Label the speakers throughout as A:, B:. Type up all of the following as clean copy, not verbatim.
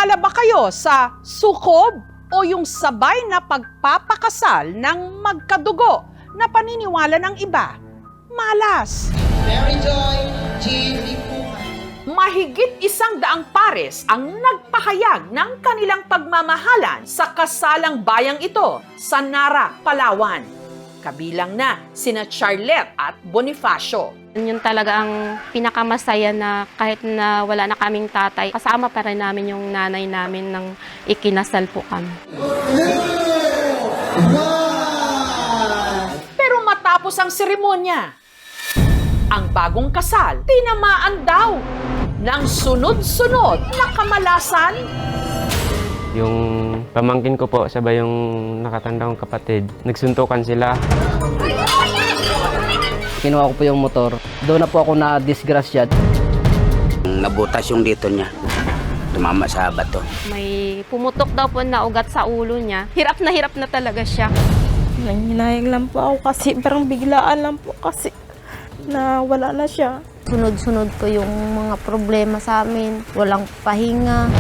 A: Naniniwala ba kayo sa sukob o yung sabay na pagpapakasal ng magkadugo na paniniwala ng iba? Malas.
B: Mary Joy G. Lipuman.
A: Mahigit 100 pares ang nagpahayag ng kanilang pagmamahalan sa kasalang bayang ito sa Nara, Palawan. Kabilang na sina Charlette at Bonifacio.
C: Yun talaga ang pinakamasaya na kahit na wala na kaming tatay, kasama pa rin namin yung nanay namin nang ikinasal po kami.
A: Pero matapos ang seremonya, ang bagong kasal tinamaan daw ng sunod-sunod na kamalasan.
D: Yung pamangkin ko po, sabay yung nakatandang kapatid. Nagsuntukan sila.
E: Kinuha ko po yung motor. Doon na po ako na-disgrasya.
F: Nabutas yung dito niya. Tumama sa bato.
C: May pumutok daw po na ugat sa ulo niya. Hirap na talaga siya.
G: Nanginayang lang po ako kasi parang biglaan lang po kasi na wala na siya.
H: Sunod-sunod po yung mga problema sa amin. Walang pahinga.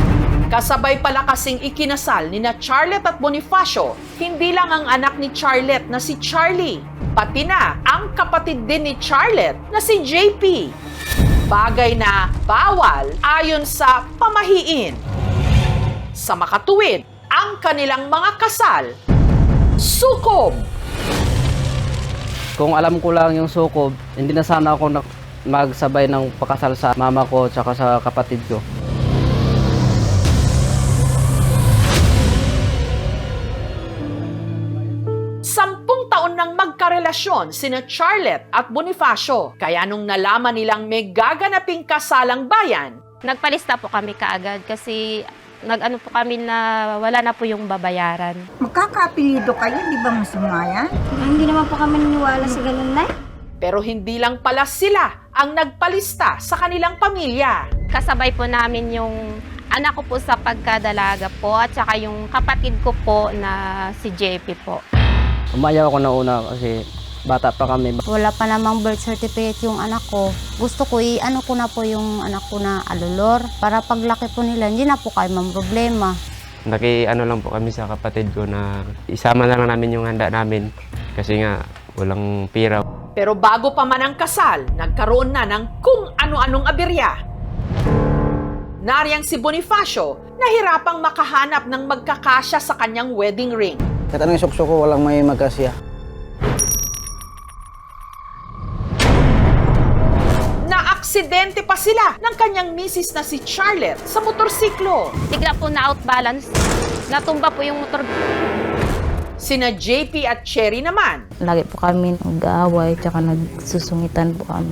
A: Kasabay pala kasing ikinasal ni na Charlette at Bonifacio, hindi lang ang anak ni Charlette na si Charlie, pati na ang kapatid din ni Charlette na si JP. Bagay na bawal ayon sa pamahiin. Sa makatuwid, ang kanilang mga kasal, sukob.
E: Kung alam ko lang yung sukob, hindi na sana ako magsabay ng pakasal sa mama ko at sa kapatid ko.
A: Sampung taon nang magkarelasyon sina Charlette at Bonifacio. Kaya nung nalaman nilang may gaganaping kasalang bayan,
C: Nagpalista po kami kaagad kasi nag-ano po kami na wala na po yung babayaran.
I: Magkakapilido kayo, di ba masama yan?
H: Hindi naman po kami naniwala sa ganun na.
A: pero hindi lang pala sila ang nagpalista sa kanilang pamilya.
C: Kasabay po namin yung anak ko po sa pagkadalaga po at saka yung kapatid ko po na si JP po.
E: Umayaw ako na una kasi bata pa kami.
H: Wala pa namang birth certificate yung anak ko. Gusto ko i-ano ko na po yung anak ko na alulor para paglaki po nila, hindi na po kayo problema.
D: Naki-ano lang po kami sa kapatid ko na isama na lang namin yung handa namin kasi nga walang pira.
A: Pero bago pa man ang kasal, nagkaroon na ng kung ano-anong aberya. Nariyang si Bonifacio, nahirapang makahanap ng magkakasya sa kanyang wedding ring.
E: Kahit anong sukso ko, walang may magkasya.
A: Naaksidente pa sila ng kanyang misis na si Charlette sa motorsiklo.
C: Bigla po na outbalance, natumba po yung motor.
A: Sina JP at Cherry naman,
G: Lagi po kami nag-aaway tsaka nagsusungitan po kami.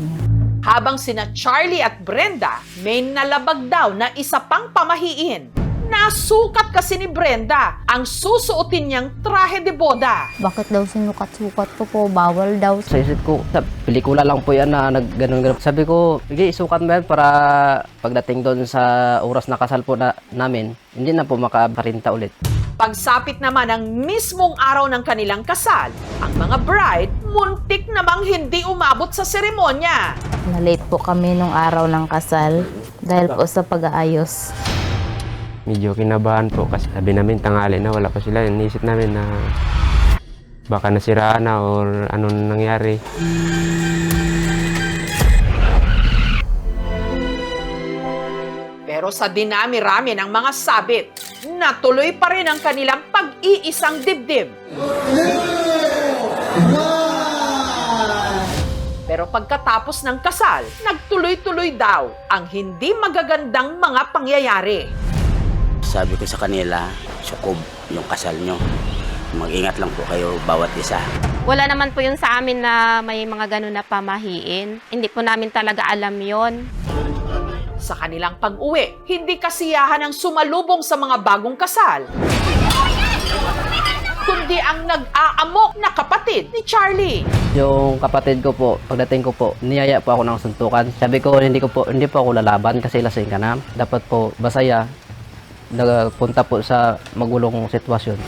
A: habang sina Charlie at Brenda may nalabag daw na isa pang pamahiin. Nasukat kasi ni Brenda ang susuotin niyang trahe de boda.
H: Bakit daw sinukat-sukat ko po? Bawal daw.
E: Sa isip ko, sa pelikula lang po yan na nag-ganon-ganon. Sabi ko, sige, isukat mo yan para pagdating doon sa oras na kasal po namin, hindi na po makaparinta ulit.
A: Pagsapit naman ng mismong araw ng kanilang kasal, ang mga bride muntik namang hindi umabot sa seremonya.
G: Na-late po kami nung araw ng kasal dahil po sa pag-aayos.
D: Medyo kinabahan po kasi sabi namin tanghali na wala pa sila. Inisip namin na baka nasiraan na or anong nangyari.
A: Pero sa dinami-rami ng mga sabit, natuloy pa rin ang kanilang pag-iisang dibdib. Pero pagkatapos ng kasal, nagtuloy-tuloy daw ang hindi magagandang mga pangyayari.
F: Sabi ko sa kanila, sukob yung kasal nyo. Mag-ingat lang po kayo bawat isa.
C: Wala naman po yun sa amin na may mga ganun na pamahiin. Hindi po namin talaga alam yon.
A: Sa kanilang pag-uwi, hindi kasiyahan ang sumalubong sa mga bagong kasal, kundi ang nag-aamok na kapatid ni Charlie.
E: Yung kapatid ko po, pagdating ko po, niyaya po ako ng suntukan. Sabi ko, hindi po ako lalaban kasi lasing ka na. Dapat po basaya, nagpunta po sa magulong sitwasyon.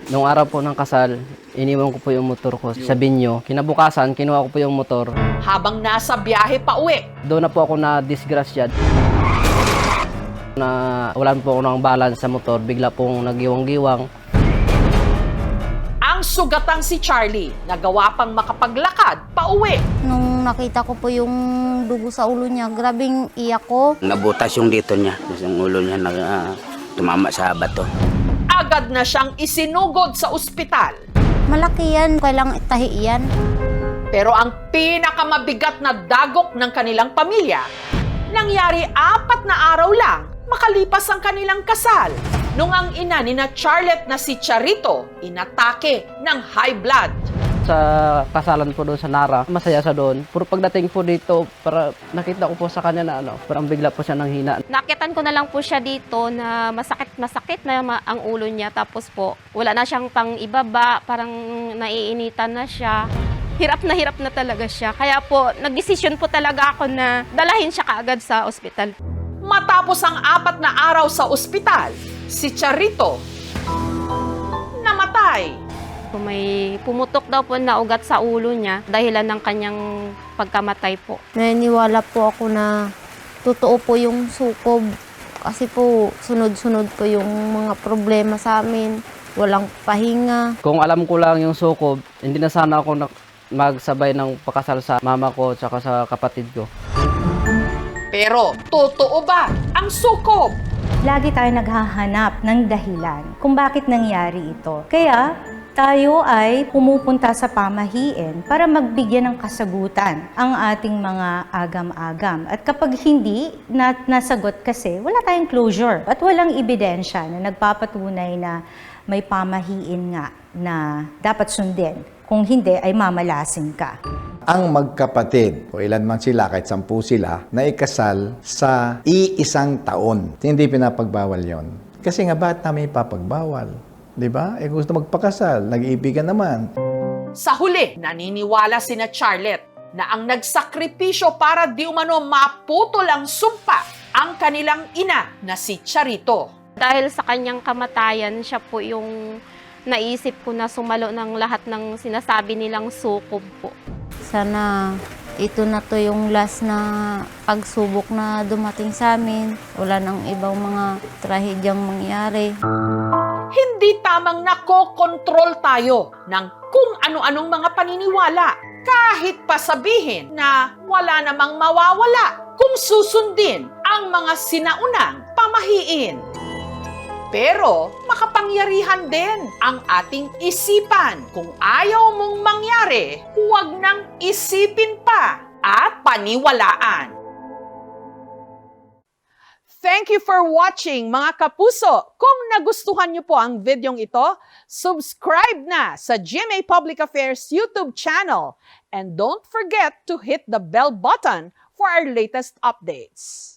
E: Nung araw po ng kasal, iniwan ko po yung motor ko sa binyo. Kinabukasan, kinuha ko po yung motor.
A: Habang nasa biyahe pa uwi,
E: Doon na po ako na-disgrasya. Na wala po ako ng balance sa motor, bigla pong nagiwang-giwang.
A: ang sugatang si Charlie nagawa pang makapaglakad pa uwi.
H: Nung nakita ko po yung dugo sa ulo niya, grabing iyak ko.
F: Nabutas yung dito niya, yung ulo niya tumama sa bato.
A: Agad na siyang isinugod sa ospital.
H: Malaki yan, kailangang itahi yan.
A: Pero ang pinakamabigat na dagok ng kanilang pamilya, nangyari 4 na araw lang makalipas ang kanilang kasal. Nung ang ina ni na Charlotte na si Charito, inatake ng high blood.
E: Sa kasalan po doon sa Nara, masaya sa doon. Puro pagdating po dito, para nakita ko po sa kanya na parang bigla po siya nang hina.
C: Nakitan ko na lang po siya dito na masakit na ang ulo niya. Tapos po, wala na siyang pang ibaba, parang naiinitan na siya. Hirap na talaga siya. Kaya po, nagdesisyon po talaga ako na dalahin siya kaagad sa ospital.
A: Matapos ang 4 na araw sa ospital, si Charito namatay.
C: May pumutok daw po na ugat sa ulo niya dahilan ng kanyang pagkamatay po.
H: Naniniwala po ako na totoo po yung sukob. Kasi po, sunod-sunod po yung mga problema sa amin. Walang pahinga.
E: Kung alam ko lang yung sukob, hindi na sana ako magsabay ng pakasal sa mama ko at sa kapatid ko.
A: Pero totoo ba ang sukob?
J: Lagi tayo naghahanap ng dahilan kung bakit nangyari ito. Kaya tayo ay pumupunta sa pamahiin para magbigyan ng kasagutan ang ating mga agam-agam. At kapag hindi nasagot kasi, wala tayong closure at walang ebidensya na nagpapatunay na may pamahiin nga na dapat sundin. Kung hindi, ay mamalasin ka.
K: Ang magkapatid, o ilan man sila, kahit 10 sila, na ikasal sa iisang taon. Hindi pinapagbawal yon. Kasi nga, bakit namin ipapagbawal? Diba? Gusto magpakasal, nag-iibigan naman.
A: Sa huli, naniniwala sina Charlotte na ang nagsakripisyo para di umano maputol ang sumpa ang kanilang ina na si Charito.
C: Dahil sa kanyang kamatayan, siya po yung naisip ko na sumalo ng lahat ng sinasabi nilang sukob po.
H: Sana ito na to yung last na pagsubok na dumating sa amin. Wala nang ibang mga trahedyang mangyari.
A: Hindi tamang nakokontrol tayo ng kung ano-anong mga paniniwala. Kahit pa sabihin na wala namang mawawala kung susundin ang mga sinaunang pamahiin. Pero makapangyarihan din ang ating isipan. Kung ayaw mong mangyari, huwag nang isipin pa at paniwalaan. Thank you for watching, mga kapuso. Kung nagustuhan niyo po ang videong ito, subscribe na sa GMA Public Affairs YouTube channel. And don't forget to hit the bell button for our latest updates.